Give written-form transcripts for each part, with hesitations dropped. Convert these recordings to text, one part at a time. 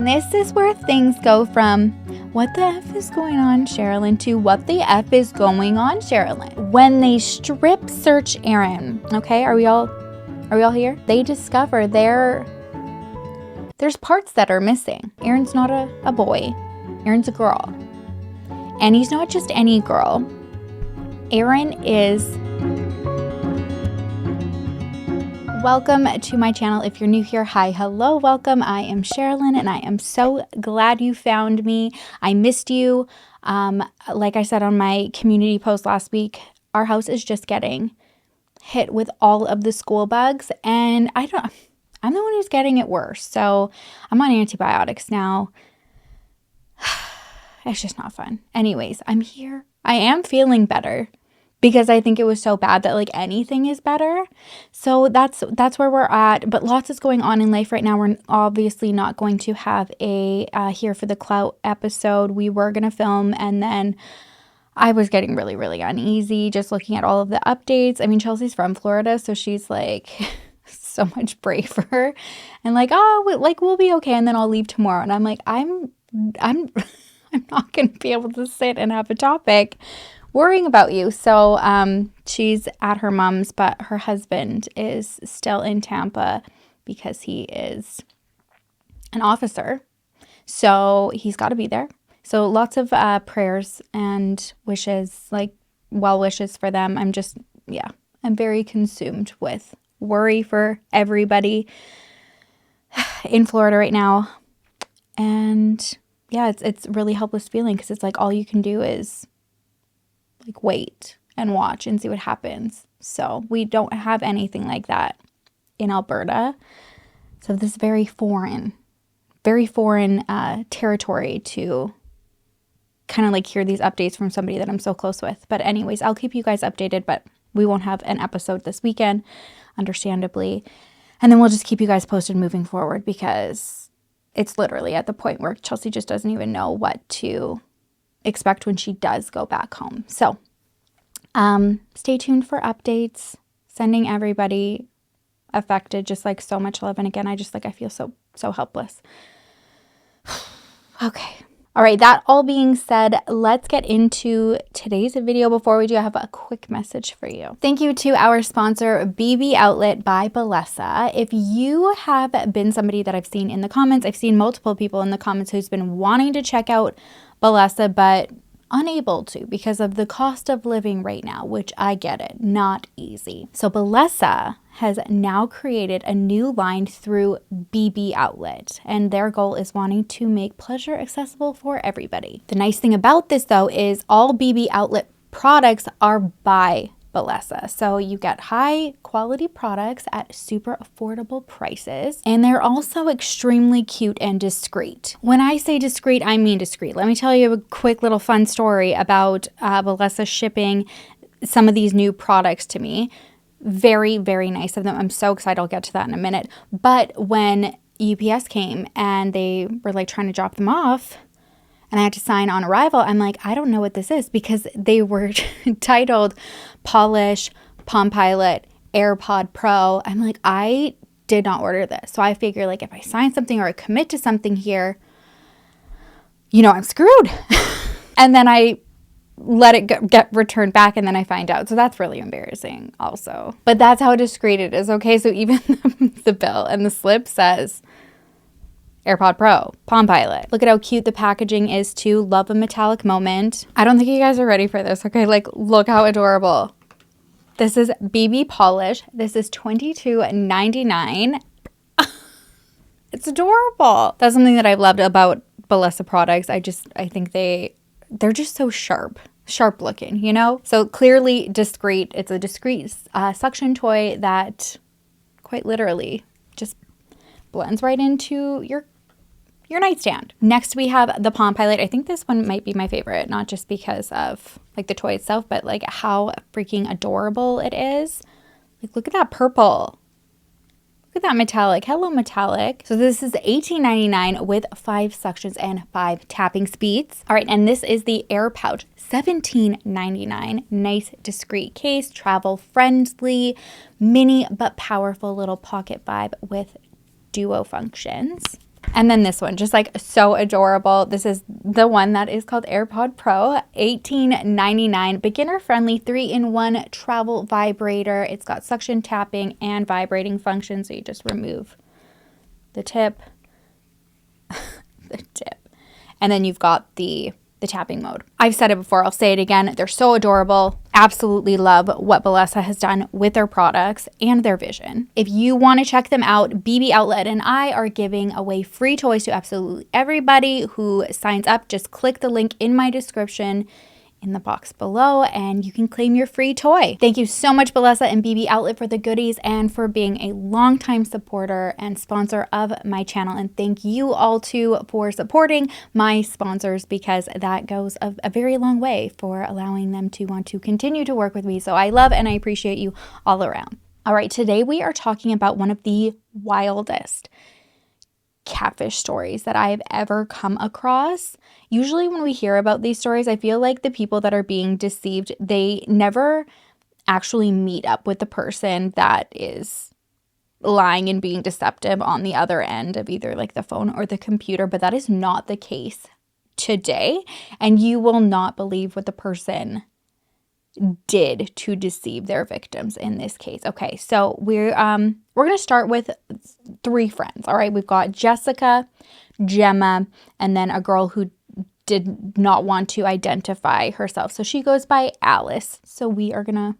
This is where things go from what the F is going on, Sherrilyn, to what the F is going on, Sherrilyn. When they strip search Aaron, okay, are we all here? They discover there's parts that are missing. Aaron's not a boy. Aaron's a girl. And he's not just any girl. Aaron is... Welcome to my channel. If you're new here, hi, hello, welcome. I am Sherrilyn, and I am so glad you found me. I missed you. Like I said on my community post last week, our house is just getting hit with all of the school bugs, and I'm the one who's getting it worse. So I'm on antibiotics now. It's just not fun. Anyways, I'm here. I am feeling better, because I think it was so bad that like anything is better. So that's where we're at. But lots is going on in life right now. We're obviously not going to have a Here for the Clout episode. We were going to film, and then I was getting really, really uneasy just looking at all of the updates. I mean, Chelsea's from Florida, so she's like so much braver and like, oh, like we'll be okay, and then I'll leave tomorrow. And I'm like, I'm not going to be able to sit and have a topic worrying about you. So she's at her mom's, but her husband is still in Tampa because he is an officer. So he's got to be there. So lots of prayers and wishes, like well wishes for them. I'm very consumed with worry for everybody in Florida right now. And yeah, it's really helpless feeling, because it's like all you can do is like wait and watch and see what happens. So we don't have anything like that in Alberta. So this is very foreign territory to kind of like hear these updates from somebody that I'm so close with. But anyways, I'll keep you guys updated, but we won't have an episode this weekend, understandably. And then we'll just keep you guys posted moving forward, because it's literally at the point where Chelsea just doesn't even know what to expect when she does go back home. So stay tuned for updates. Sending everybody affected just like so much love. And again, I feel so helpless. Okay. All right, that all being said, let's get into today's video. Before we do, I have a quick message for you. Thank you to our sponsor, BB Outlet by Bellesa. If you have been somebody that I've seen in the comments, I've seen multiple people in the comments who's been wanting to check out Bellesa, but unable to because of the cost of living right now, which I get it, not easy. So Bellesa has now created a new line through BB Outlet, and their goal is wanting to make pleasure accessible for everybody. The nice thing about this though is all BB Outlet products are by Bellesa. So you get high quality products at super affordable prices, and they're also extremely cute and discreet. When I say discreet, I mean discreet. Let me tell you a quick little fun story about Bellesa shipping some of these new products to me. Very, very nice of them. I'm so excited. I'll get to that in a minute. But when UPS came and they were like trying to drop them off, and I had to sign on arrival, I'm like, I don't know what this is, because they were titled Polish, Palm Pilot, AirPod Pro. I'm like, I did not order this. So I figure like if I sign something or I commit to something here, I'm screwed. And then I let it get returned back, and then I find out. So that's really embarrassing also. But that's how discreet it is, okay? So even the bill and the slip says AirPod Pro, Palm Pilot. Look at how cute the packaging is too. Love a metallic moment. I don't think you guys are ready for this, okay? Like, look how adorable. This is BB Polish. This is $22.99. It's adorable. That's something that I've loved about Bellesa products. I think they're just so sharp looking, So clearly discreet. It's a discreet suction toy that quite literally just blends right into your nightstand. Next, we have the Palm Pilot. I think this one might be my favorite, not just because of like the toy itself, but like how freaking adorable it is. Like, look at that purple. Look at that metallic. Hello, metallic. So this is $18.99 with 5 suctions and 5 tapping speeds. All right, and this is the Air Pouch, $17.99. Nice, discreet case, travel friendly, mini but powerful little pocket vibe with duo functions. And then this one, just like so adorable. This is the one that is called AirPod Pro, $18.99, beginner friendly 3-in-1 travel vibrator. It's got suction, tapping, and vibrating function. So you just remove the tip, and then you've got the tapping mode. I've said it before, I'll say it again. They're so adorable. Absolutely love what Bellesa has done with their products and their vision. If you want to check them out, BB Outlet and I are giving away free toys to absolutely everybody who signs up. Just click the link in my description in the box below and you can claim your free toy. Thank you so much, Bellesa and BB Outlet, for the goodies and for being a longtime supporter and sponsor of my channel. And thank you all too for supporting my sponsors, because that goes a very long way for allowing them to want to continue to work with me. So I love and I appreciate you all around. All right, today we are talking about one of the wildest catfish stories that I've ever come across. Usually when we hear about these stories, I feel like the people that are being deceived, they never actually meet up with the person that is lying and being deceptive on the other end of either like the phone or the computer, but that is not the case today. And you will not believe what the person did to deceive their victims in this case. Okay, so we're going to start with 3 friends. All right, we've got Jessica, Gemma, and then a girl who did not want to identify herself. So she goes by Alice. So we're gonna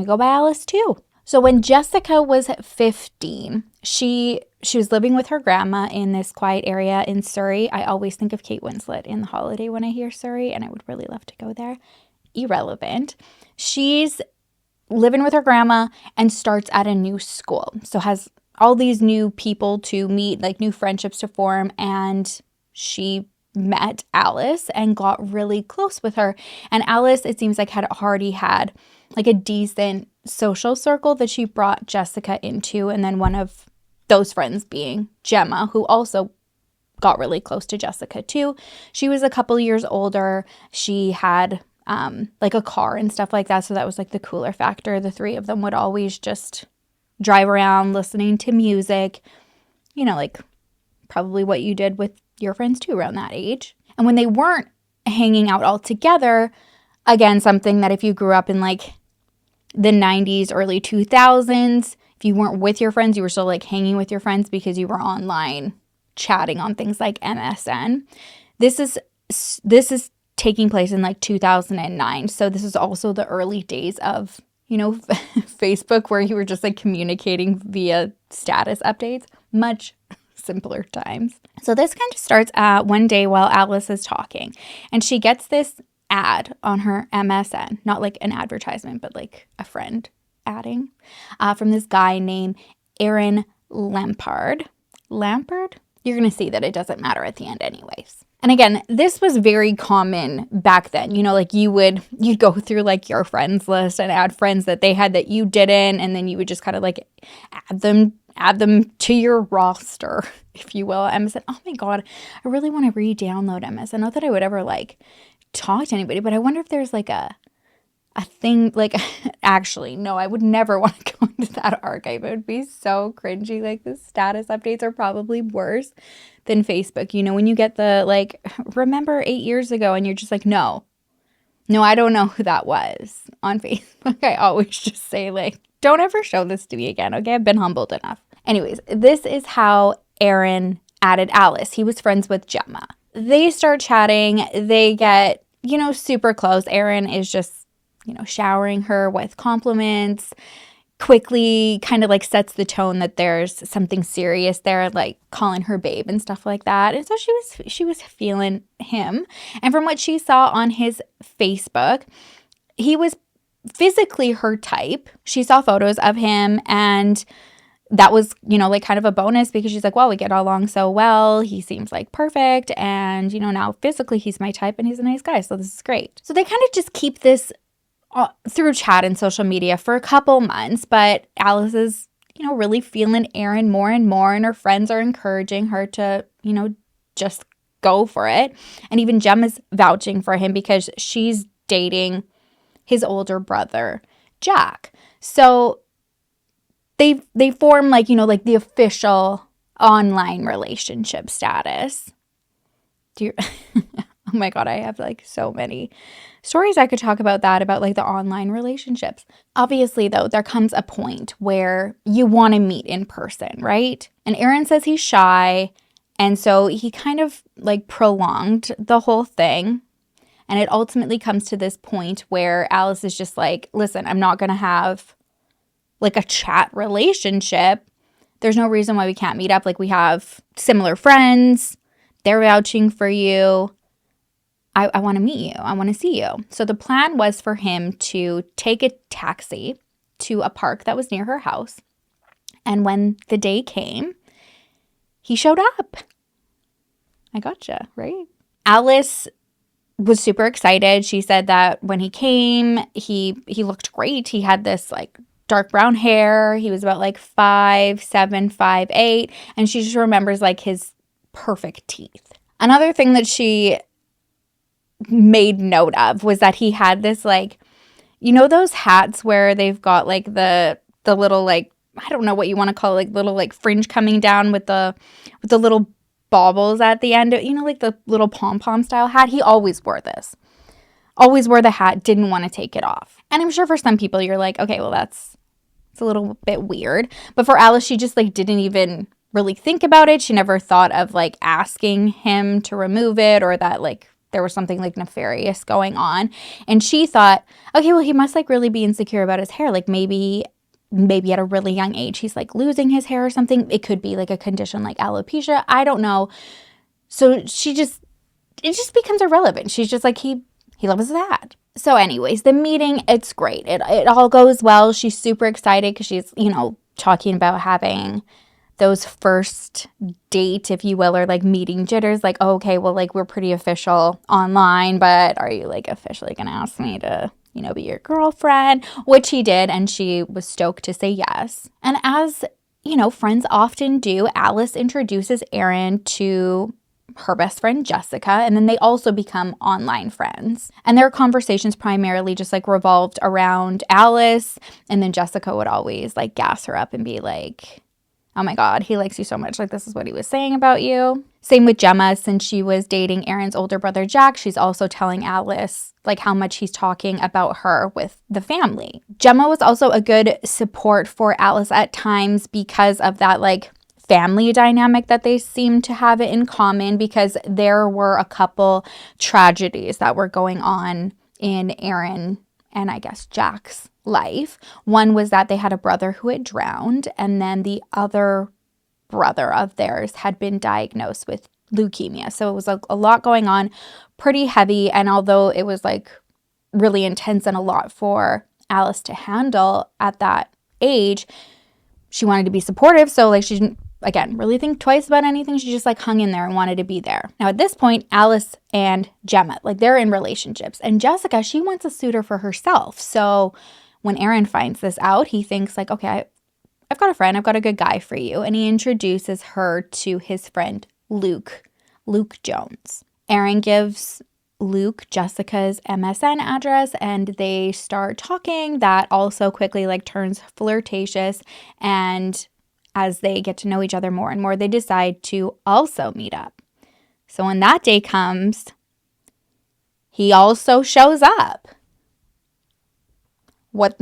go by Alice too. So when Jessica was 15, she was living with her grandma in this quiet area in Surrey. I always think of Kate Winslet in The Holiday when I hear Surrey, and I would really love to go there. Irrelevant. She's living with her grandma and starts at a new school. So has all these new people to meet, like new friendships to form, and she met Alice and got really close with her. And Alice, it seems like, had already had like a decent social circle that she brought Jessica into, and then one of those friends being Gemma, who also got really close to Jessica too. She was a couple years older. She had like a car and stuff like that. So that was like the cooler factor. The 3 of them would always just drive around listening to music, you know, like probably what you did with your friends too around that age. And when they weren't hanging out all together, again, something that if you grew up in like the 90s, early 2000s, if you weren't with your friends, you were still like hanging with your friends because you were online chatting on things like MSN. This is taking place in like 2009. So this is also the early days of, you know, Facebook, where you were just like communicating via status updates. Much simpler times. So this kind of starts one day while Alice is talking, and she gets this ad on her MSN, not like an advertisement, but like a friend adding, from this guy named Aaron Lampard. Lampard? You're going to see that it doesn't matter at the end anyways. And again, this was very common back then. You know, like you'd go through like your friends list and add friends that they had that you didn't, and then you would just kind of like add them to your roster, if you will. MSN. Oh my God, I really want to re-download MSN. Not that I would ever like talk to anybody, but I wonder if there's like a thing, like, actually, no, I would never want to go into that archive. It would be so cringy. Like, the status updates are probably worse than Facebook. You know, when you get the, like, remember 8 years ago, and you're just like, no, I don't know who that was on Facebook. I always just say, like, don't ever show this to me again, okay? I've been humbled enough. Anyways, this is how Aaron added Alice. He was friends with Gemma. They start chatting. They get, you know, super close. Aaron is just, you know, showering her with compliments, quickly kind of like sets the tone that there's something serious there, like calling her babe and stuff like that. And so she was feeling him. And from what she saw on his Facebook, he was physically her type. She saw photos of him, and that was, you know, like kind of a bonus, because she's like, well, we get along so well. He seems like perfect. And, you know, now physically he's my type and he's a nice guy. So this is great. So they kind of just keep this through chat and social media for a couple months, but Alice is, you know, really feeling Aaron more and more, and her friends are encouraging her to, you know, just go for it. And even Gemma's vouching for him because she's dating his older brother, Jack. So they form, like, you know, like the official online relationship status. Do you oh my God, I have like so many stories I could talk about that, about like the online relationships. Obviously, though, there comes a point where you want to meet in person, right? And Aaron says he's shy. And so he kind of like prolonged the whole thing. And it ultimately comes to this point where Alice is just like, listen, I'm not going to have like a chat relationship. There's no reason why we can't meet up. Like, we have similar friends. They're vouching for you. I want to meet you. I want to see you. So the plan was for him to take a taxi to a park that was near her house. And when the day came, he showed up. I gotcha, right? Alice was super excited. She said that when he came, he looked great. He had this like dark brown hair. He was about like 5'7", 5'8", and she just remembers like his perfect teeth. Another thing that she made note of was that he had this like, you know, those hats where they've got like the little like, I don't know what you want to call it, like little like fringe coming down with the little baubles at the end, you know, like the little pom-pom style hat. He always wore this. Always wore the hat, didn't want to take it off. And I'm sure for some people you're like, okay, well it's a little bit weird. But for Alice, she just like didn't even really think about it. She never thought of like asking him to remove it, or that like there was something like nefarious going on. And she thought, okay, well he must like really be insecure about his hair. Like maybe at a really young age he's like losing his hair or something. It could be like a condition like alopecia. I don't know. So it just becomes irrelevant. She's just like, he loves that. So anyways, the meeting, it's great. It all goes well. She's super excited because she's, you know, talking about having those first date, if you will, or like meeting jitters. Like, oh, okay, well, like we're pretty official online, but are you like officially going to ask me to, you know, be your girlfriend? Which he did, and she was stoked to say yes. And as, you know, friends often do, Alice introduces Aaron to her best friend Jessica, and then they also become online friends. And their conversations primarily just like revolved around Alice, and then Jessica would always like gas her up and be like, oh my God, he likes you so much. Like, this is what he was saying about you. Same with Gemma. Since she was dating Aaron's older brother, Jack, she's also telling Alice like how much he's talking about her with the family. Gemma was also a good support for Alice at times because of that like family dynamic that they seemed to have it in common, because there were a couple tragedies that were going on in Aaron and I guess Jack's life. One was that they had a brother who had drowned, and then the other brother of theirs had been diagnosed with leukemia. So it was a lot going on, pretty heavy. And although it was like really intense and a lot for Alice to handle at that age, she wanted to be supportive. So like she didn't, again, really think twice about anything. She just like hung in there and wanted to be there. Now at this point, Alice and Gemma, like they're in relationships, and Jessica, she wants a suitor for herself. So when Aaron finds this out, he thinks like, okay, I've got a friend, I've got a good guy for you. And he introduces her to his friend, Luke Jones. Aaron gives Luke Jessica's MSN address, and they start talking. That also quickly like turns flirtatious, and as they get to know each other more and more, they decide to also meet up. So when that day comes, he also shows up. What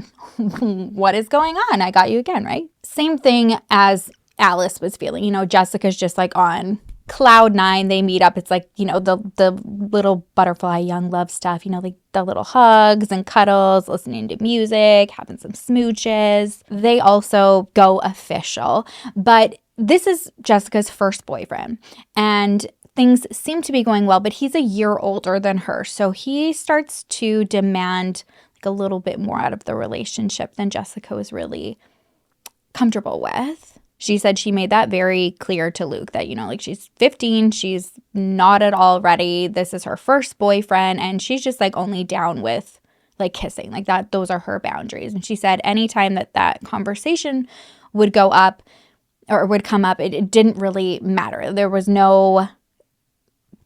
is going on? I got you again, right? Same thing as Alice was feeling. You know, Jessica's just like on cloud nine. They meet up. It's like, you know, the little butterfly young love stuff, you know, like the little hugs and cuddles, listening to music, having some smooches. They also go official. But this is Jessica's first boyfriend, and things seem to be going well, but he's a year older than her. So he starts to demand like a little bit more out of the relationship than Jessica was really comfortable with. She said she made that very clear to Luke that, you know, like she's 15, she's not at all ready. This is her first boyfriend, and she's just like only down with like kissing, like that. Those are her boundaries. And she said anytime that conversation would go up or would come up, it didn't really matter. There was no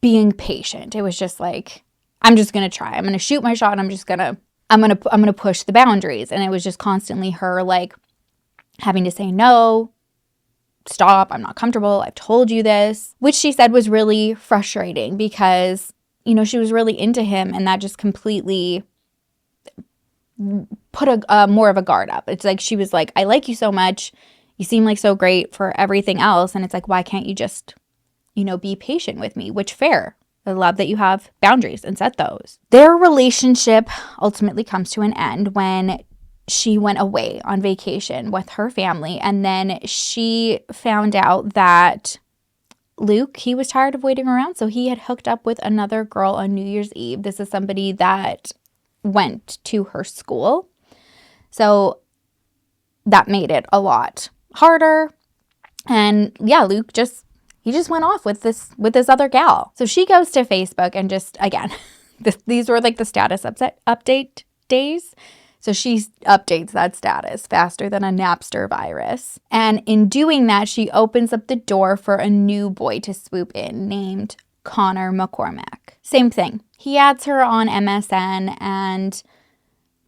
being patient. It was just like, I'm just going to try. I'm going to shoot my shot. And I'm going to push the boundaries. And it was just constantly her like having to say no, stop, I'm not comfortable, I've told you this, which she said was really frustrating because, you know, she was really into him and that just completely put a more of a guard up. It's like she was like, I like you so much, you seem like so great for everything else, and it's like, why can't you just, you know, be patient with me? Which, fair. I love that you have boundaries and set those. Their relationship ultimately comes to an end when she went away on vacation with her family, and then she found out that Luke, he was tired of waiting around, so he had hooked up with another girl on New Year's Eve. This is somebody that went to her school, so that made it a lot harder. And yeah, Luke he just went off with this other gal. So she goes to Facebook and just, again, these were like the status update days. So she updates that status faster than a Napster virus. And in doing that, she opens up the door for a new boy to swoop in named Connor McCormack. Same thing. He adds her on MSN and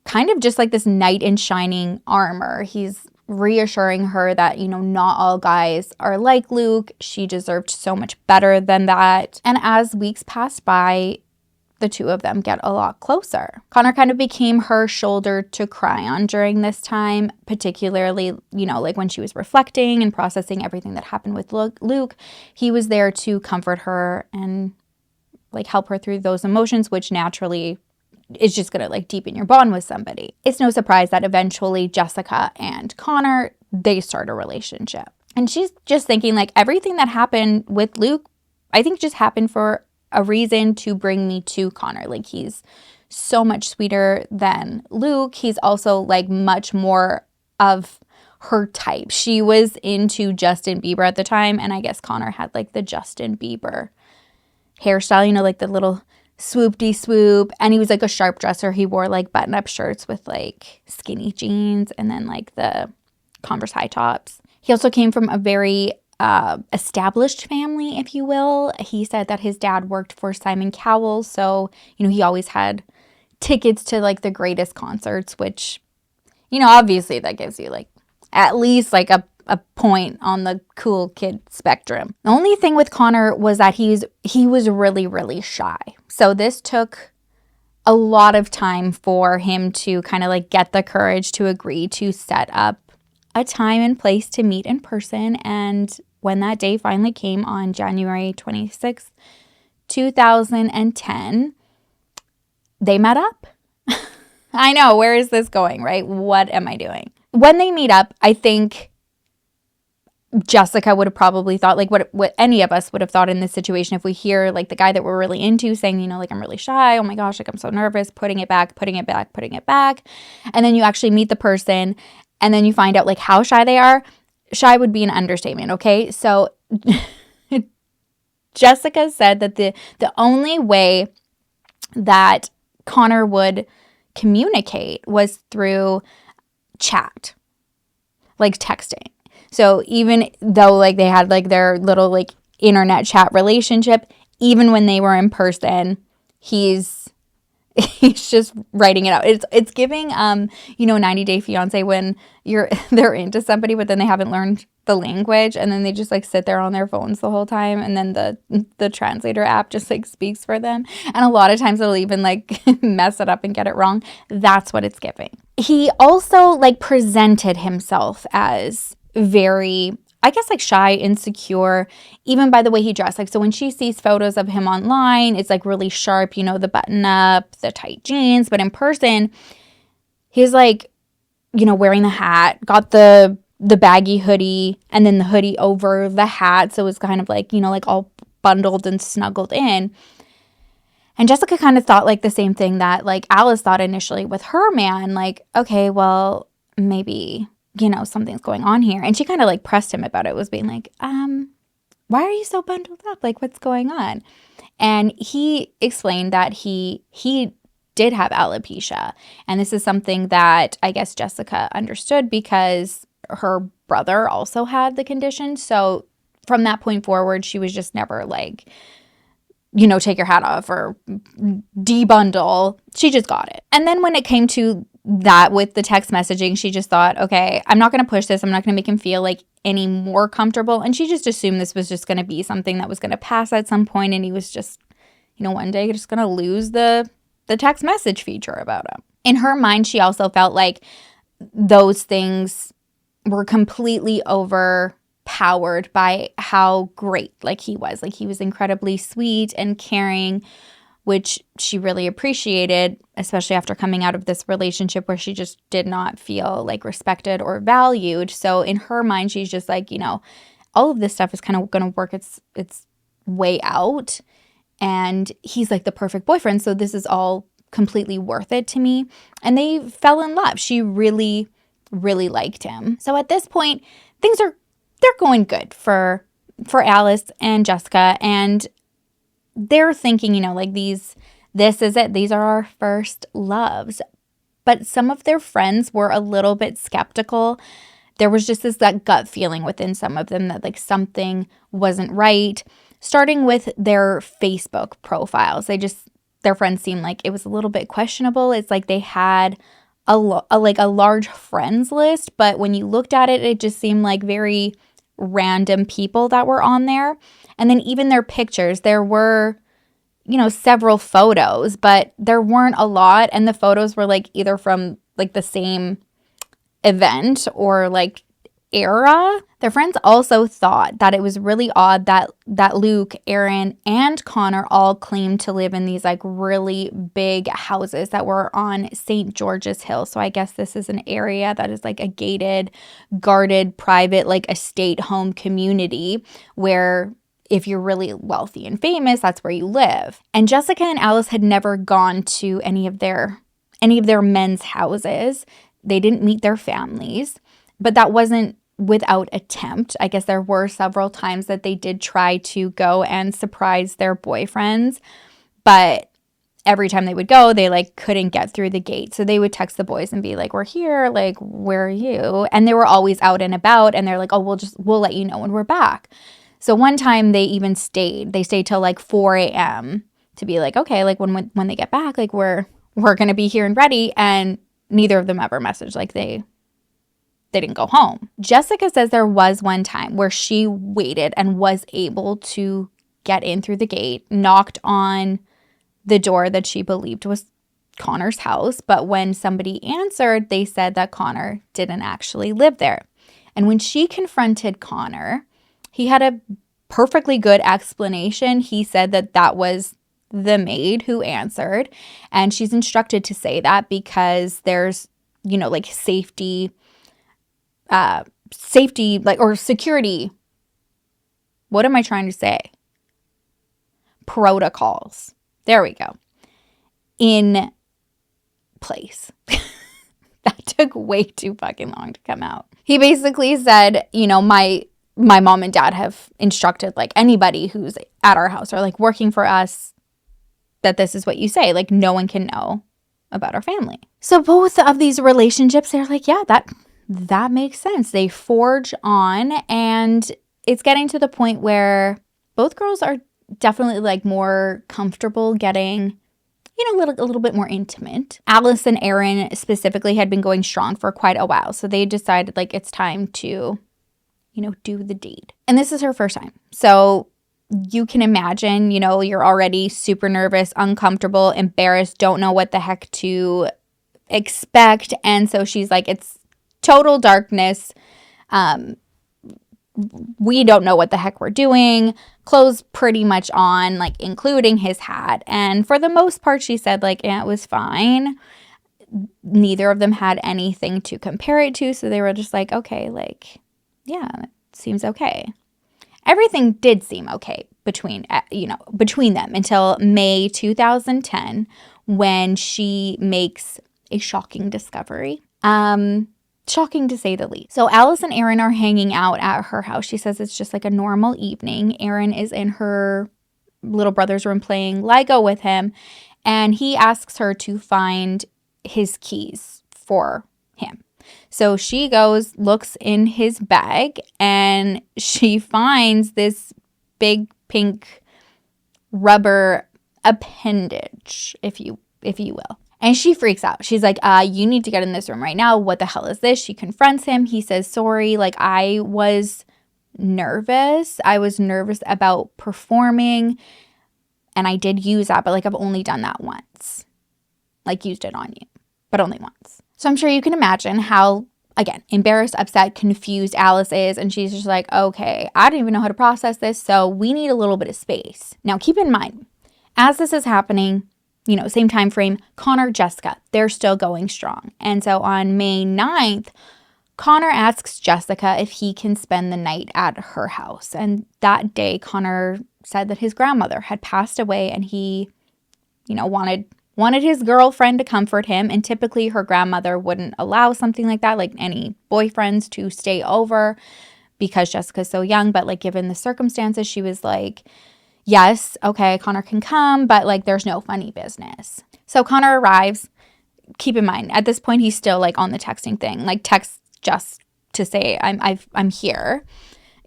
kind of just like this knight in shining armor. He's reassuring her that, you know, not all guys are like Luke. She deserved so much better than that. And as weeks pass by, the two of them get a lot closer. Connor kind of became her shoulder to cry on during this time, particularly, you know, like when she was reflecting and processing everything that happened with Luke. He was there to comfort her and like help her through those emotions, which naturally is just gonna like deepen your bond with somebody. It's no surprise that eventually Jessica and Connor, they start a relationship. And she's just thinking like everything that happened with Luke, I think just happened for a reason to bring me to Connor. Like he's so much sweeter than Luke. He's also like much more of her type. She was into Justin Bieber at the time, and I guess Connor had like the Justin Bieber hairstyle, you know, like the little swoop-de-swoop, and he was like a sharp dresser. He wore like button-up shirts with like skinny jeans and then like the Converse high tops. He also came from a very established family, if you will. He said that his dad worked for Simon Cowell, so, you know, he always had tickets to like the greatest concerts, which, you know, obviously that gives you like at least like a point on the cool kid spectrum. The only thing with Connor was that he was really, really shy. So this took a lot of time for him to kind of like get the courage to agree to set up a time and place to meet in person. And when that day finally came on January 26th, 2010, they met up. I know, where is this going, right? What am I doing? When they meet up, I think Jessica would have probably thought, like what any of us would have thought in this situation, if we hear like the guy that we're really into saying, you know, like, I'm really shy, oh my gosh, like I'm so nervous, putting it back. And then you actually meet the person and then you find out like how shy they are. Shy would be an understatement, okay? So Jessica said that the only way that Connor would communicate was through chat, like texting. So even though like they had like their little like internet chat relationship, even when they were in person, he's just writing it out. It's giving you know, 90 Day Fiance when they're into somebody but then they haven't learned the language and then they just like sit there on their phones the whole time and then the translator app just like speaks for them, and a lot of times they'll even like mess it up and get it wrong. That's what it's giving. He also like presented himself as very, I guess, like shy, insecure, even by the way he dressed. Like, so when she sees photos of him online, it's like really sharp, you know, the button up, the tight jeans. But in person, he's like, you know, wearing the hat, got the baggy hoodie and then the hoodie over the hat. So it's kind of like, you know, like all bundled and snuggled in. And Jessica kind of thought like the same thing that like Alice thought initially with her man, like, okay, well, maybe, you know, something's going on here. And she kind of like pressed him about it, was being like, why are you so bundled up? Like, what's going on? And he explained that he did have alopecia. And this is something that I guess Jessica understood because her brother also had the condition. So from that point forward, she was just never like, you know, take your hat off or debundle. She just got it. And then when it came to that with the text messaging, she just thought, okay, I'm not going to push this. I'm not going to make him feel like any more comfortable. And she just assumed this was just going to be something that was going to pass at some point, and he was just, one day just going to lose the text message feature about him. In her mind, she also felt like those things were completely overpowered by how great he was. He was incredibly sweet and caring, which she really appreciated, especially after coming out of this relationship where she just did not feel respected or valued. So in her mind, she's just all of this stuff is kind of going to work its way out. And he's the perfect boyfriend. So this is all completely worth it to me. And they fell in love. She really, really liked him. So at this point, they're going good for Alice and Jessica. And they're thinking, this is it. These are our first loves. But some of their friends were a little bit skeptical. There was just that gut feeling within some of them that something wasn't right. Starting with their Facebook profiles. Their friends seemed like it was a little bit questionable. It's they had a large friends list, but when you looked at it, it just seemed like very random people that were on there. And then even their pictures, there were, several photos, but there weren't a lot. And the photos were either from the same event or era. Their friends also thought that it was really odd that Luke, Aaron, and Connor all claimed to live in these really big houses that were on St. George's Hill. So I guess this is an area that is a gated, guarded, private, estate home community where if you're really wealthy and famous, that's where you live. And Jessica and Alice had never gone to any of their men's houses. They didn't meet their families, but that wasn't without attempt. I guess there were several times that they did try to go and surprise their boyfriends, but every time they would go, they couldn't get through the gate. So they would text the boys and be we're here, where are you? And they were always out and about, and they're oh, we'll let you know when we're back. So one time they even stayed. They stayed till 4 a.m. to be okay, when they get back, we're going to be here and ready. And neither of them ever messaged they didn't go home. Jessica says there was one time where she waited and was able to get in through the gate, knocked on the door that she believed was Connor's house. But when somebody answered, they said that Connor didn't actually live there. And when she confronted Connor, he had a perfectly good explanation. He said that was the maid who answered. And she's instructed to say that because there's, safety, or security. What am I trying to say? Protocols. There we go. In place. That took way too fucking long to come out. He basically said, my mom and dad have instructed anybody who's at our house or working for us that this is what you say. No one can know about our family. So both of these relationships, they're yeah, that makes sense. They forge on, and it's getting to the point where both girls are definitely more comfortable getting, a little bit more intimate. Alice and Aaron specifically had been going strong for quite a while. So they decided it's time to, do the deed. And this is her first time. So you can imagine, you're already super nervous, uncomfortable, embarrassed, don't know what the heck to expect. And so she's it's total darkness. We don't know what the heck we're doing. Clothes pretty much on, including his hat. And for the most part, she said, yeah, it was fine. Neither of them had anything to compare it to. So they were just okay, yeah, it seems okay. Everything did seem okay between them until May 2010, when she makes a shocking discovery. Shocking to say the least. So Alice and Aaron are hanging out at her house. She says it's just a normal evening. Aaron is in her little brother's room playing Lego with him, and he asks her to find his keys for him. So she goes, looks in his bag, and she finds this big pink rubber appendage, if you will. And she freaks out. She's like, you need to get in this room right now. What the hell is this? She confronts him. He says, sorry, like I was nervous. I was nervous about performing. And I did use that, but like I've only done that once. Like used it on you, but only once. So I'm sure you can imagine how, again, embarrassed, upset, confused Alice is. And she's just like, okay, I don't even know how to process this. So we need a little bit of space. Now keep in mind, as this is happening, you know, same time frame, Connor, Jessica, they're still going strong. And so on May 9th, Connor asks Jessica if he can spend the night at her house. And that day, Connor said that his grandmother had passed away and he, you know, wanted his girlfriend to comfort him. And typically her grandmother wouldn't allow something like that, like any boyfriends to stay over because Jessica's so young. But like given the circumstances, she was like, yes, okay, Connor can come, but like there's no funny business. So Connor arrives. Keep in mind, at this point, he's still like on the texting thing, like text just to say, I'm here.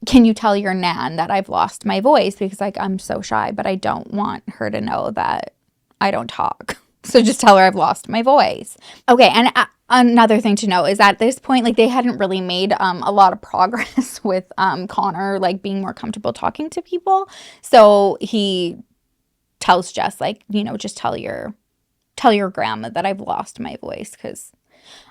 Can you tell your nan that I've lost my voice? Because like I'm so shy, but I don't want her to know that I don't talk. So just tell her I've lost my voice. Okay, and another thing to know is at this point, like they hadn't really made a lot of progress with Connor like being more comfortable talking to people. So he tells Jess like, you know, just tell your grandma that I've lost my voice because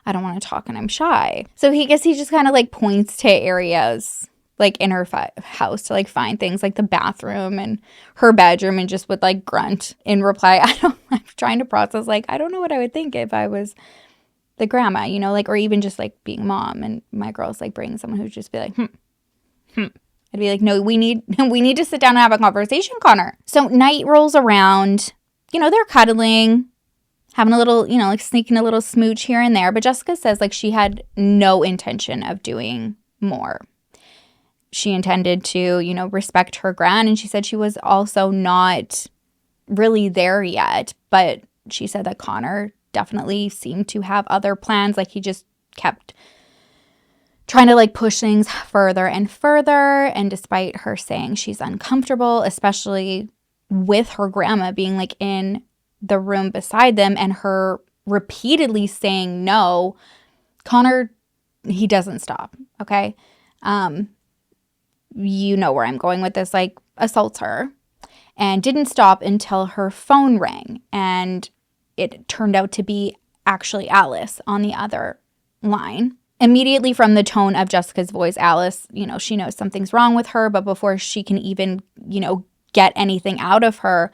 I don't want to talk and I'm shy. So he just kind of like points to areas like in her house to like find things like the bathroom and her bedroom and just would like grunt in reply. I'm trying to process like, I don't know what I would think if I was the grandma, you know, like, or even just like being mom and my girls like bring someone who'd just be like, I'd be like, no, we need to sit down and have a conversation, Connor. So night rolls around, you know, they're cuddling, having a little, you know, like sneaking a little smooch here and there. But Jessica says like she had no intention of doing more. She intended to, you know, respect her gran. And she said she was also not really there yet. But she said that Connor definitely seemed to have other plans. Like he just kept trying to like push things further and further. And despite her saying she's uncomfortable, especially with her grandma being like in the room beside them and her repeatedly saying no, Connor, he doesn't stop. Okay. You know where I'm going with this, like assaults her and didn't stop until her phone rang. And it turned out to be actually Alice on the other line. Immediately from the tone of Jessica's voice, Alice, you know, she knows something's wrong with her, but before she can even, you know, get anything out of her,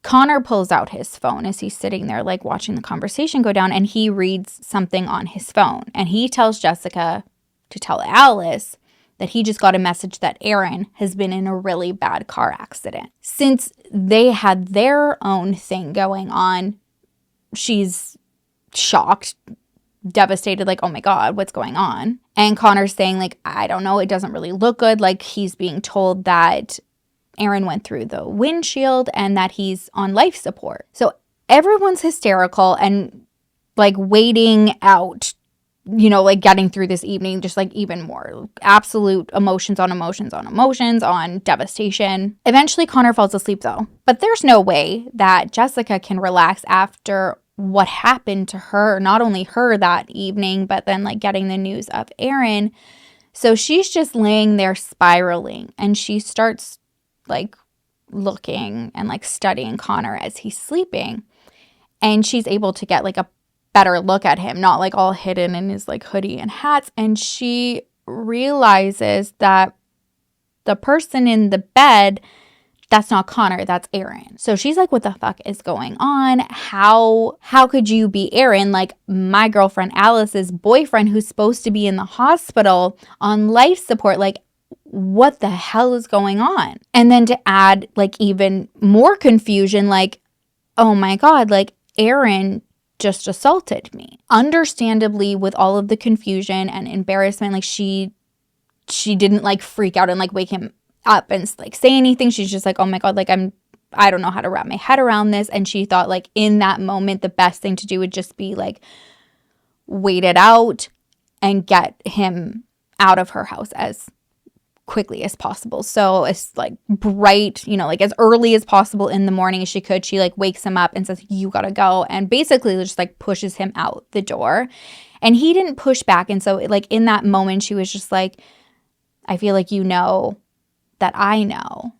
Connor pulls out his phone as he's sitting there, like watching the conversation go down, and he reads something on his phone. And he tells Jessica to tell Alice that he just got a message that Aaron has been in a really bad car accident. Since they had their own thing going on, she's shocked, devastated, like, oh my God, what's going on? And Connor's saying, like, I don't know, it doesn't really look good. Like, he's being told that Aaron went through the windshield and that he's on life support. So everyone's hysterical and like waiting out, you know, like getting through this evening, just like even more absolute emotions on emotions on emotions on devastation. Eventually Connor falls asleep though, but there's no way that Jessica can relax after what happened to her, not only her that evening, but then like getting the news of Aaron. So she's just laying there spiraling and she starts like looking and like studying Connor as he's sleeping. And she's able to get like a better look at him, not like all hidden in his like hoodie and hats. And she realizes that the person in the bed, that's not Connor, that's Aaron. So she's like, what the fuck is going on? How could you be Aaron? Like my girlfriend Alice's boyfriend who's supposed to be in the hospital on life support. Like what the hell is going on? And then to add like even more confusion, like, oh my God, like Aaron just assaulted me. Understandably, with all of the confusion and embarrassment, like she didn't like freak out and like wake him up and like say anything. She's just like, oh my God, like I don't know how to wrap my head around this. And she thought like in that moment, the best thing to do would just be like wait it out and get him out of her house as quickly as possible. So it's like bright, you know, like as early as possible in the morning as she could. She like wakes him up and says, you gotta go. And basically just like pushes him out the door. And he didn't push back. And so like in that moment, she was just like, I feel like you know that I know.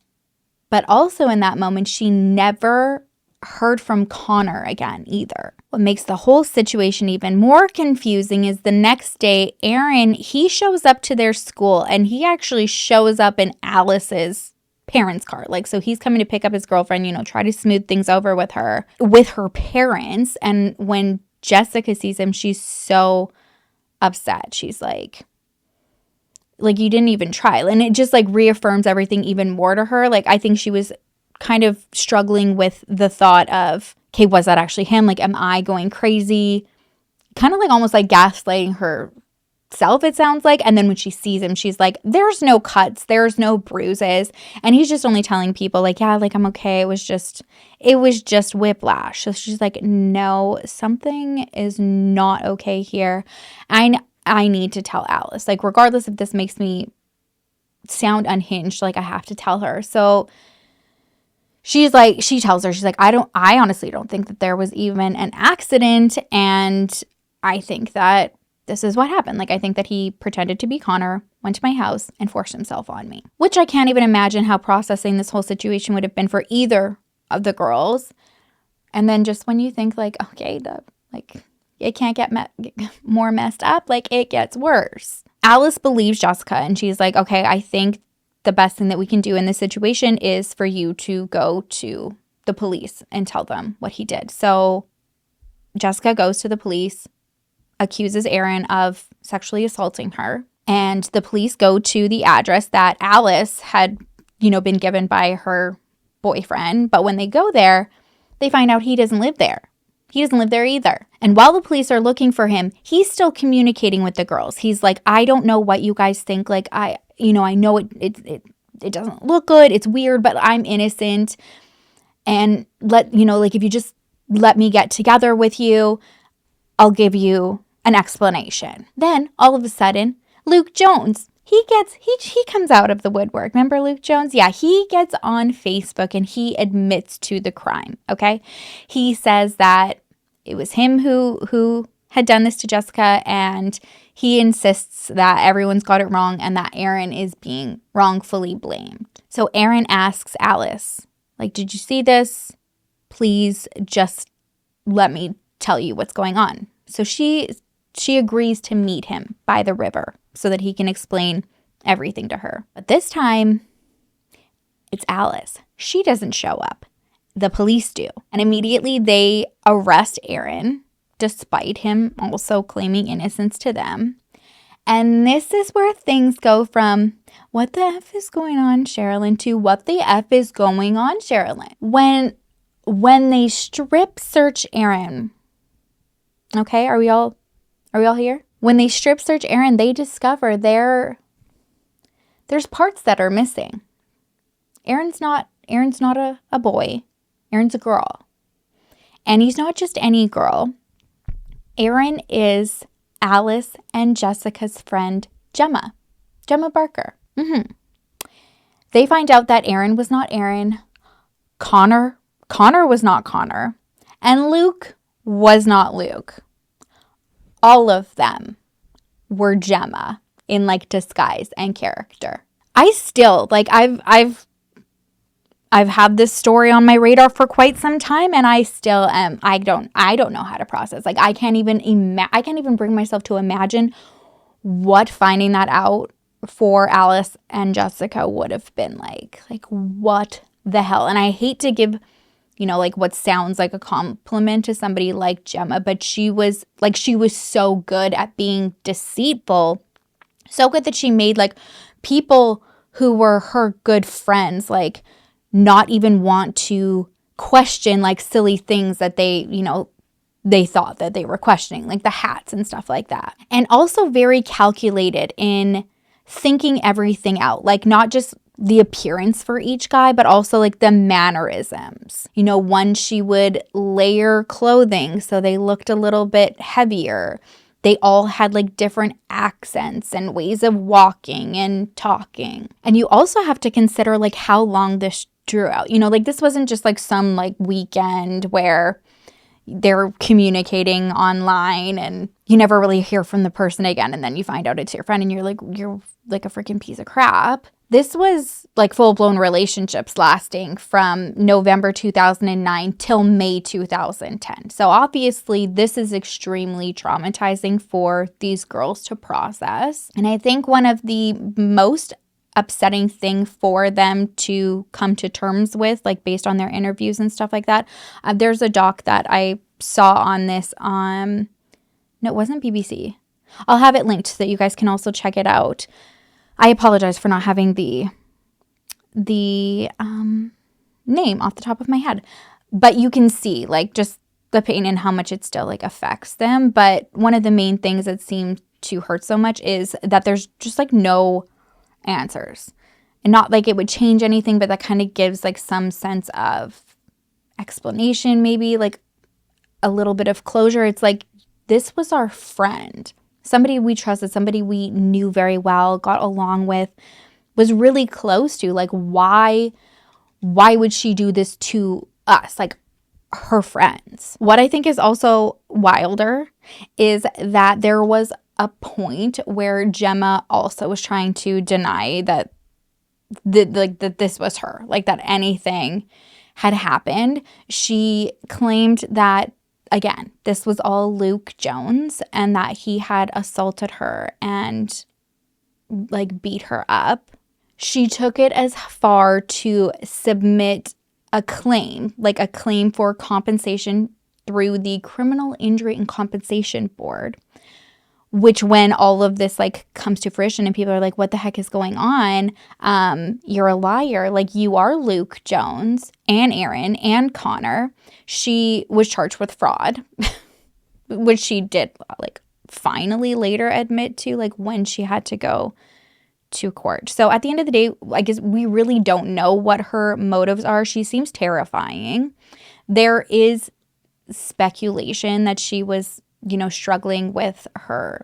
But also in that moment, she never heard from Connor again either. What makes the whole situation even more confusing is the next day, Aaron, he shows up to their school and he actually shows up in Alice's parents' car. Like, so he's coming to pick up his girlfriend, you know, try to smooth things over with her parents. And when Jessica sees him, she's so upset. She's like, you didn't even try. And it just like reaffirms everything even more to her. Like, I think she was kind of struggling with the thought of, okay, was that actually him? Like, am I going crazy? Kind of like almost like gaslighting herself, it sounds like. And then when she sees him, she's like, there's no cuts, there's no bruises. And he's just only telling people like, yeah, like I'm okay. It was just whiplash. So she's like, no, something is not okay here. I need to tell Alice. Like, regardless if this makes me sound unhinged, like I have to tell her. So she tells her, she's like, I honestly don't think that there was even an accident. And I think that this is what happened. Like, I think that he pretended to be Connor, went to my house and forced himself on me, which I can't even imagine how processing this whole situation would have been for either of the girls. And then just when you think like, okay, it can't get more messed up, like it gets worse. Alice believes Jessica and she's like, okay, I think the best thing that we can do in this situation is for you to go to the police and tell them what he did. So Jessica goes to the police, accuses Aaron of sexually assaulting her, and the police go to the address that Alice had, you know, been given by her boyfriend. But when they go there, they find out he doesn't live there. He doesn't live there either. And while the police are looking for him, he's still communicating with the girls. He's like, I don't know what you guys think. Like, I know it doesn't look good. It's weird, but I'm innocent. And if you just let me get together with you, I'll give you an explanation. Then all of a sudden, Luke Jones, he comes out of the woodwork. Remember Luke Jones? Yeah, he gets on Facebook and he admits to the crime, okay? He says that it was him who had done this to Jessica, and he insists that everyone's got it wrong and that Aaron is being wrongfully blamed. So Aaron asks Alice, like, did you see this? Please just let me tell you what's going on. So she agrees to meet him by the river so that he can explain everything to her. But this time, it's Alice. She doesn't show up. The police do. And immediately they arrest Aaron, despite him also claiming innocence to them. And this is where things go from, what the F is going on, Sherrilyn, to what the F is going on, Sherrilyn. When they strip search Aaron, okay, are we all here? When they strip search Aaron, they discover there's parts that are missing. Aaron's not a boy. Aaron's a girl. And he's not just any girl. Aaron is Alice and Jessica's friend, Gemma Barker. They find out that Aaron was not Aaron. Connor was not Connor. And Luke was not Luke. All of them were Gemma in like disguise and character. I still I've had this story on my radar for quite some time, and I still am. I don't know how to process. Like, I can't even bring myself to imagine what finding that out for Alice and Jessica would have been like. Like, what the hell? And I hate to give, what sounds like a compliment to somebody like Gemma, but she was so good at being deceitful. So good that she made like people who were her good friends, like, not even want to question like silly things that they thought that they were questioning, like the hats and stuff like that. And also very calculated in thinking everything out, like not just the appearance for each guy, but also like the mannerisms. One, she would layer clothing so they looked a little bit heavier. They all had like different accents and ways of walking and talking. And you also have to consider like how long this drew out. You know, like this wasn't just like some like weekend where they're communicating online and you never really hear from the person again, and then you find out it's your friend and you're like a freaking piece of crap. This was like full-blown relationships lasting from November 2009 till May 2010. So obviously this is extremely traumatizing for these girls to process. And I think one of the most upsetting thing for them to come to terms with, like based on their interviews and stuff like that. There's a doc that I saw on this no, it wasn't BBC. I'll have it linked so that you guys can also check it out. I apologize for not having the name off the top of my head, but you can see like just the pain and how much it still like affects them. But one of the main things that seemed to hurt so much is that there's just like no answers, and not like it would change anything, but that kind of gives like some sense of explanation, maybe like a little bit of closure. It's like, this was our friend, somebody we trusted, somebody we knew very well, got along with, was really close to. Like, why would she do this to us, like her friends? What I think is also wilder is that there was a point where Gemma also was trying to deny that that this was her, like that anything had happened. She claimed that, again, this was all Luke Jones and that he had assaulted her and like beat her up. She took it as far to submit a claim, like a claim for compensation through the Criminal Injury and Compensation Board, which when all of this like comes to fruition and people are like, what the heck is going on? You're a liar. Like, you are Luke Jones and Aaron and Connor. She was charged with fraud, which she did like finally later admit to, like when she had to go to court. So at the end of the day, I guess we really don't know what her motives are. She seems terrifying. There is speculation that she was, you know, struggling with her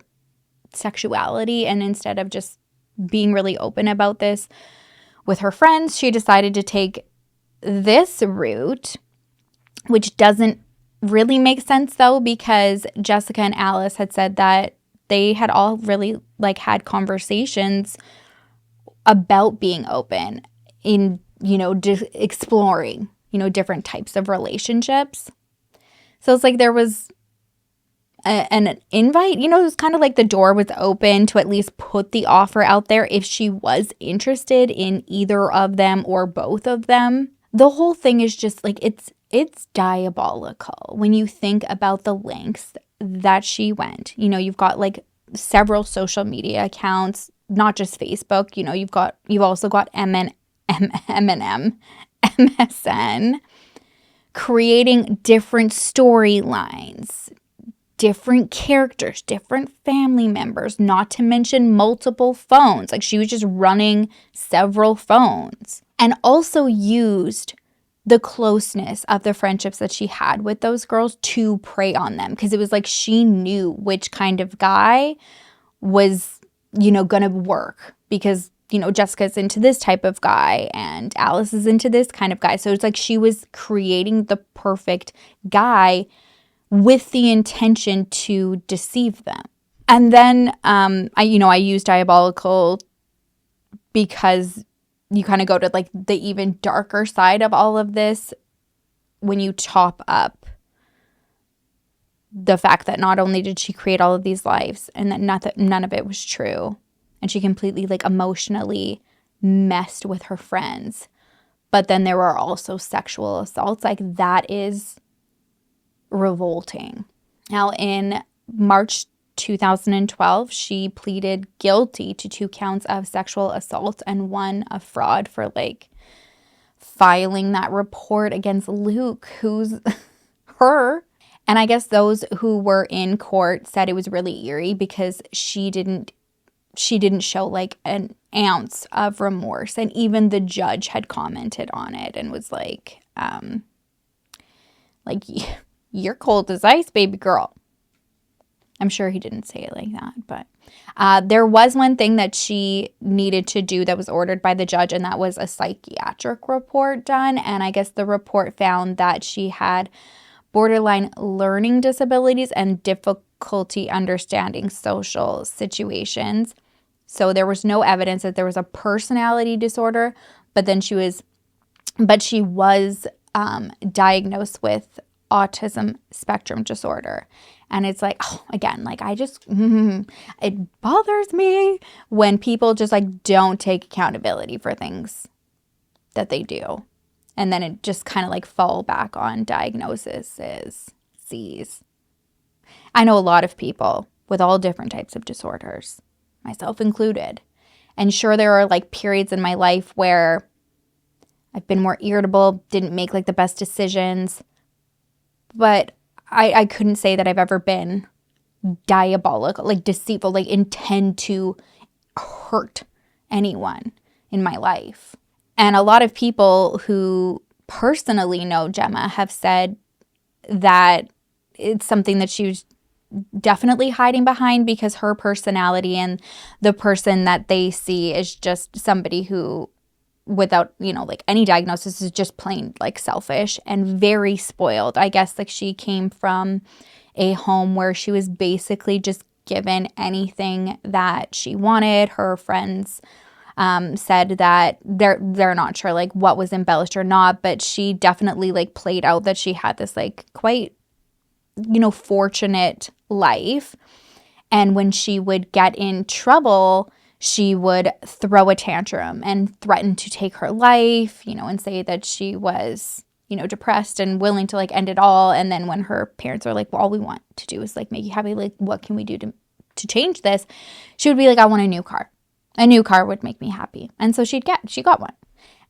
sexuality, and instead of just being really open about this with her friends, she decided to take this route, which doesn't really make sense though, because Jessica and Alice had said that they had all really like had conversations about being open in, you know, exploring, you know, different types of relationships. So it's like there was an invite, you know, it was kind of like the door was open to at least put the offer out there if she was interested in either of them or both of them. The whole thing is just like, it's diabolical when you think about the lengths that she went. You know, you've got like several social media accounts, not just Facebook. You know, you've also got MSN, creating different storylines, different characters, different family members, not to mention multiple phones. Like, she was just running several phones, and also used the closeness of the friendships that she had with those girls to prey on them, because it was like she knew which kind of guy was, you know, gonna work, because, you know, Jessica's into this type of guy and Alice is into this kind of guy. So it's like she was creating the perfect guy with the intention to deceive them. And then I use diabolical because you kind of go to like the even darker side of all of this when you top up the fact that not only did she create all of these lives and that none of it was true, and she completely like emotionally messed with her friends, but then there were also sexual assaults. Like, that is revolting. Now, in March 2012, she pleaded guilty to 2 counts of sexual assault and 1 of fraud for like filing that report against Luke, who's her. And I guess those who were in court said it was really eerie because she didn't show like an ounce of remorse. And even the judge had commented on it and was like, you're cold as ice, baby girl. I'm sure he didn't say it like that, but there was one thing that she needed to do that was ordered by the judge, and that was a psychiatric report done. And I guess the report found that she had borderline learning disabilities and difficulty understanding social situations. So there was no evidence that there was a personality disorder, but she was diagnosed with autism spectrum disorder. And it's like, oh, again, like it bothers me when people just like don't take accountability for things that they do. And then it just kind of like fall back on diagnoses. I know a lot of people with all different types of disorders, myself included. And sure, there are like periods in my life where I've been more irritable, didn't make like the best decisions, but I couldn't say that I've ever been diabolical, like deceitful, like intend to hurt anyone in my life. And a lot of people who personally know Gemma have said that it's something that she was definitely hiding behind, because her personality and the person that they see is just somebody who, without, like any diagnosis, is just plain like selfish and very spoiled. I guess like she came from a home where she was basically just given anything that she wanted. Her friends said that they're not sure like what was embellished or not, but she definitely like played out that she had this like quite, fortunate life. And when she would get in trouble, she would throw a tantrum and threaten to take her life, and say that she was, depressed and willing to like end it all. And then when her parents were like, well, all we want to do is like make you happy, like what can we do to change this? She would be like, I want a new car. A new car would make me happy. And so she got one.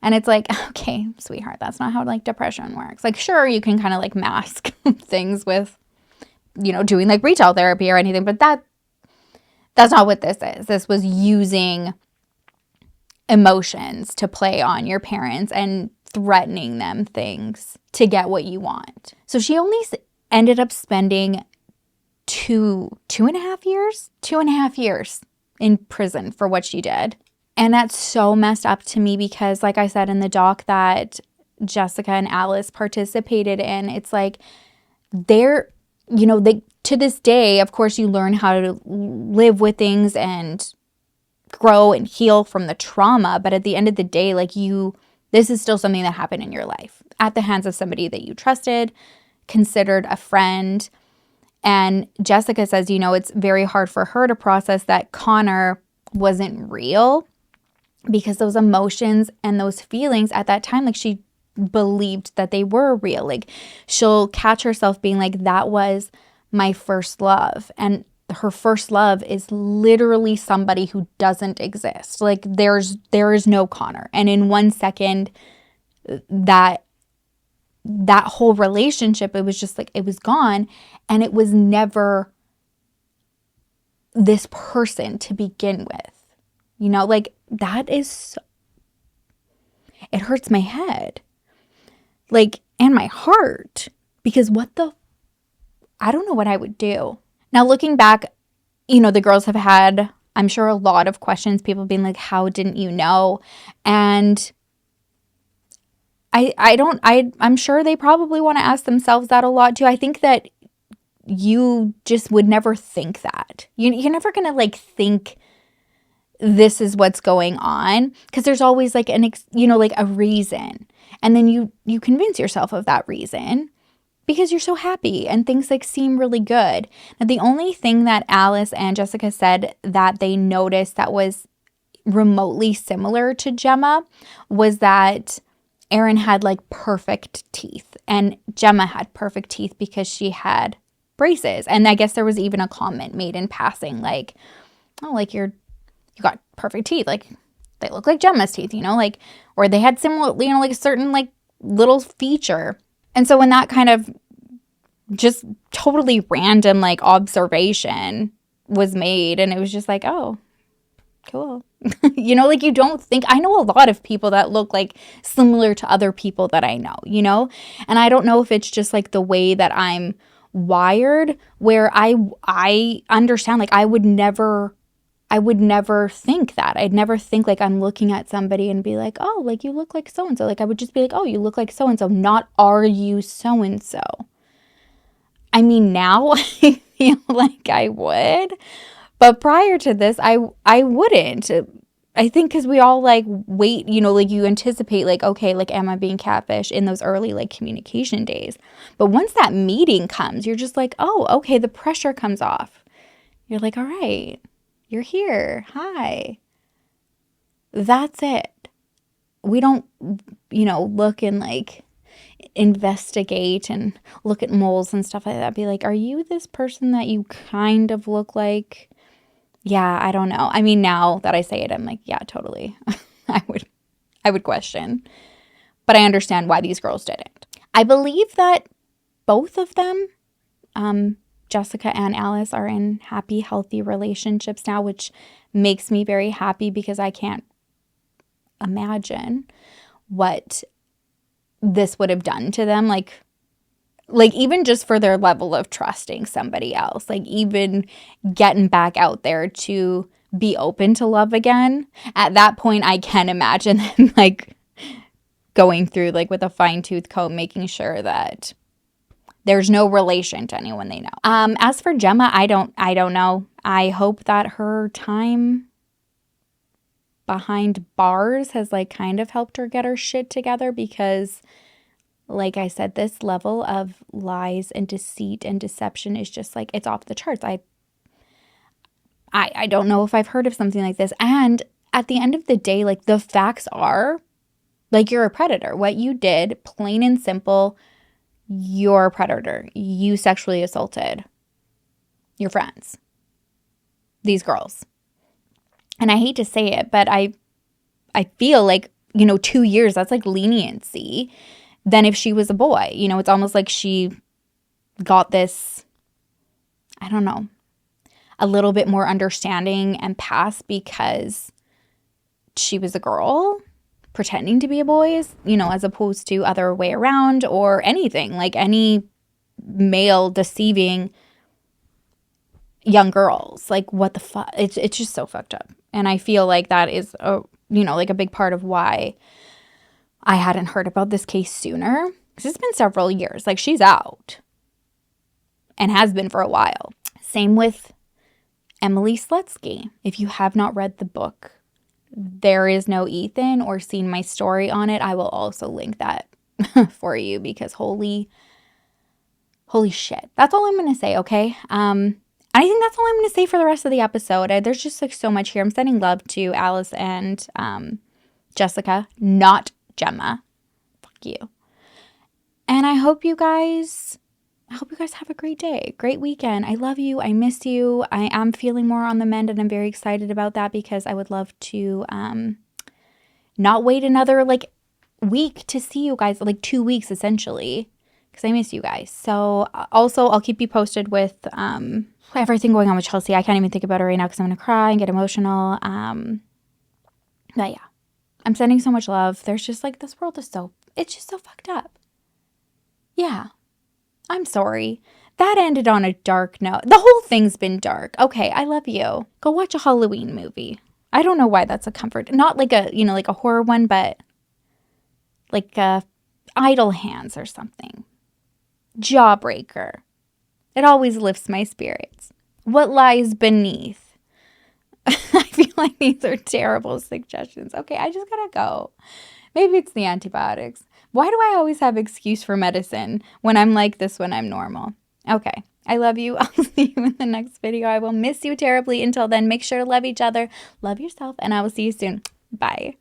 And it's like, okay, sweetheart, that's not how like depression works. Like, sure, you can kind of like mask things with, doing like retail therapy or anything, but that's not what this is. This was using emotions to play on your parents and threatening them things to get what you want. So she only ended up spending two and a half years in prison for what she did. And that's so messed up to me because, like I said in the doc that Jessica and Alice participated in, it's like they're, to this day, of course, you learn how to live with things and grow and heal from the trauma. But at the end of the day, like this is still something that happened in your life at the hands of somebody that you trusted, considered a friend. And Jessica says, it's very hard for her to process that Connor wasn't real, because those emotions and those feelings at that time, like she believed that they were real. Like she'll catch herself being like, that was my first love. And her first love is literally somebody who doesn't exist. Like there is no Connor. And in 1 second, that whole relationship, it was just like, it was gone. And it was never this person to begin with. Like that is, it hurts my head, like, and my heart, because I don't know what I would do. Now, looking back, the girls have had, I'm sure, a lot of questions, people being like, how didn't you know? And I'm sure they probably want to ask themselves that a lot too. I think that you just would never think that. You're never going to like think this is what's going on, because there's always like like a reason. And then you convince yourself of that reason because you're so happy and things like seem really good. Now, the only thing that Alice and Jessica said that they noticed that was remotely similar to Gemma was that Erin had like perfect teeth and Gemma had perfect teeth because she had braces. And I guess there was even a comment made in passing like, oh, like you got perfect teeth. Like they look like Gemma's teeth, like, or they had similar, like a certain like little feature. And so when that kind of just totally random like observation was made, and it was just like, oh, cool. Like you don't think, I know a lot of people that look like similar to other people that I know, and I don't know if it's just like the way that I'm wired where I understand, like, I would never think that. I'd never think like I'm looking at somebody and be like, oh, like you look like so-and-so. Like I would just be like, oh, you look like so-and-so, not are you so-and-so. I mean, now I feel like I would, but prior to this, I wouldn't. I think because we all like wait, you know, like you anticipate like, okay, like am I being catfish in those early like communication days? But once that meeting comes, you're just like, oh, okay, the pressure comes off. You're like, all right, you're here. Hi. That's it. We don't, you know, look and like investigate and look at moles and stuff like that. Be like, are you this person that you kind of look like? Yeah, I don't know. I mean, now that I say it, I'm like, yeah, totally. I would question. But I understand why these girls didn't. I believe that both of them, Jessica and Alice, are in happy, healthy relationships now, which makes me very happy because I can't imagine what this would have done to them. Like even just for their level of trusting somebody else, like even getting back out there to be open to love again. At that point, I can imagine them like going through like with a fine-tooth comb, making sure that there's no relation to anyone they know. As for Gemma, I don't know. I hope that her time behind bars has like kind of helped her get her shit together, because like I said, this level of lies and deceit and deception is just like, it's off the charts. I don't know if I've heard of something like this. And at the end of the day, like the facts are like, you're a predator. What you did, plain and simple, you're a predator. You sexually assaulted your friends, these girls. And I hate to say it, but I feel like, you know, 2 years, that's like leniency than if she was a boy. You know, it's almost like she got this, I don't know, a little bit more understanding and pass because she was a girl pretending to be a boy, you know, as opposed to other way around or anything, like any male deceiving young girls. Like, what the fuck? It's just so fucked up. And I feel like that is, you know, like a big part of why I hadn't heard about this case sooner, because it's been several years. Like, she's out and has been for a while. Same with Emily Slutsky. If you have not read the book, There Is No Ethan, or seen my story on it, I will also link that for you, because holy shit. That's all I'm going to say, okay? I think that's all I'm going to say for the rest of the episode. There's just like so much here. I'm sending love to Alice and Jessica, not Gemma. Fuck you. And I hope you guys have a great day, great weekend. I love you. I miss you. I am feeling more on the mend, and I'm very excited about that, because I would love to not wait another like week to see you guys, like 2 weeks essentially, because I miss you guys. So also I'll keep you posted with everything going on with Chelsea. I can't even think about it right now because I'm going to cry and get emotional. But yeah, I'm sending so much love. There's just like, this world is it's just so fucked up. Yeah, I'm sorry. That ended on a dark note. The whole thing's been dark. Okay, I love you. Go watch a Halloween movie. I don't know why that's a comfort. Not like a, you know, like a horror one, but like Idle Hands or something. Jawbreaker. It always lifts my spirits. What Lies Beneath. I feel like these are terrible suggestions. Okay, I just gotta go. Maybe it's the antibiotics. Why do I always have excuse for medicine when I'm like this when I'm normal? Okay, I love you. I'll see you in the next video. I will miss you terribly. Until then, make sure to love each other, love yourself, and I will see you soon. Bye.